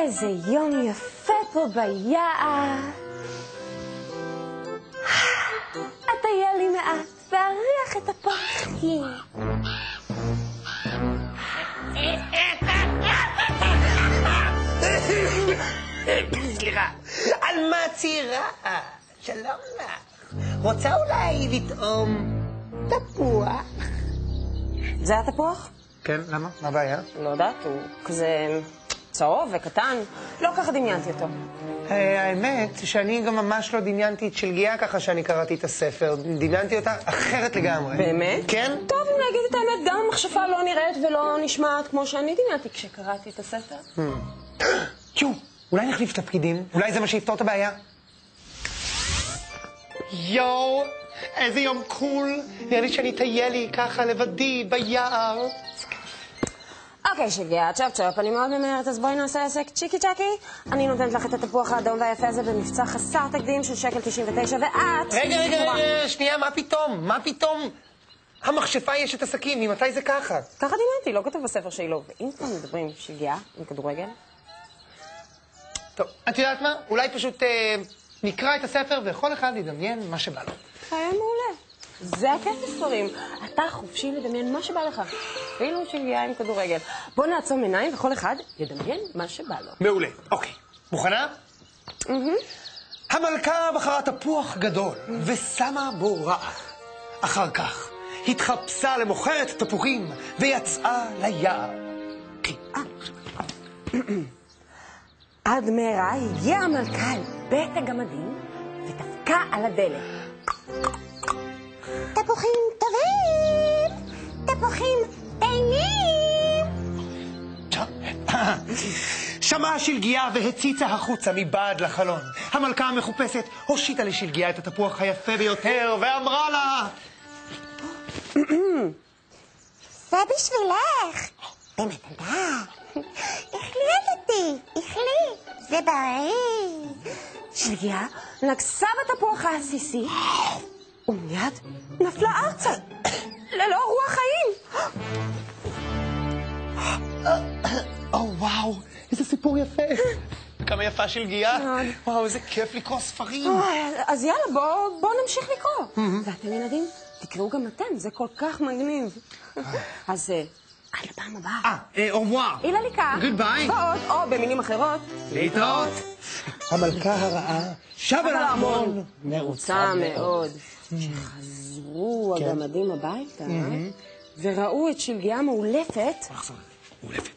איזה יום יפה פה ביער. אטייל לי מעט ואריח את הפרחים. סליחה, על מה צעירה? שלום לך. רוצה אולי לטעום תפוח? זה התפוח? כן, למה? מה הבעיה? לא יודעת, הוא כזה צהוב וקטן. לא ככה דמיינתי אותו. האמת שאני גם ממש לא דמיינתי את שלגיה ככה שאני קראתי את הספר. דמיינתי אותה אחרת לגמרי. באמת? כן? טוב, אם נגיד את האמת, גם המכשפה לא נראית ולא נשמעת כמו שאני דמיינתי כשקראתי את הספר. אולי נחליף תפקידים? אולי זה מה שיפתור את הבעיה? יואו, איזה יום קול. נראה לי שאני אטייל לי ככה לבדי ביער. אוקיי, שלגיה, צ'ופ, אני מאוד ממהרת, אז בואי נעשה עסק צ'יקי צ'קי. אני נותנת לך את התפוח האדום והיפה הזה במבצע חסר תקדים של $1.99, ואת... רגע, שנייה, מה פתאום? מה פתאום? המכשפה יש את הסכין, ממתי זה ככה? ככה דמיינתי, לא כתוב בספר שהיא לא. ואם כבר מדברים שלגיה עם כדורגל? טוב, את יודעת מה? אולי פשוט נקרא את הספר וכל אחד ידמיין מה שבא לו. היה מעולה. זה הכיף בספרים. אתה חופשי לדמיין מה שבא לך. אפילו שלגיה עם כדורגל. בוא נעצום עיניים וכל אחד ידמיין מה שבא לו. מעולה, אוקיי. מוכנה? המלכה בחרה תפוח גדול ושמה בו רעל. אחר כך התחפשה למוכרת תפוחים ויצאה ליער. עד מהרה הגיעה המלכה אל בית הגמדים ודפקה על הדלת. תפוחים טובים! תפוחים טעימים! שמעה שלגיה והציצה החוצה מבעד לחלון. המלכה המחופשת הושיטה לשלגיה את התפוח היפה ביותר ואמרה לה, זה בשבילך. במתנה. החליטתי, זה בריא. שלגיה נגסה בתפוח העסיסי ומיד נפלה ארצה ללא רוח חיים. וואו, איזה סיפור יפה. כמה יפה שלגיה. וואו, איזה כיף לקרוא ספרים. אז יאללה, בואו נמשיך לקרוא. ואתם ילדים, תקראו גם אתם, זה כל כך מגניב. אז עד לפעם הבאה. אורמואר. אילה ליקה. גודביי. ועוד, או במילים אחרות. להתראות. המלכה הרעה שבה לארמון מרוצה מאוד. שחזרו הגמדים הביתה וראו את שלגיה מאולפת. מאולפת.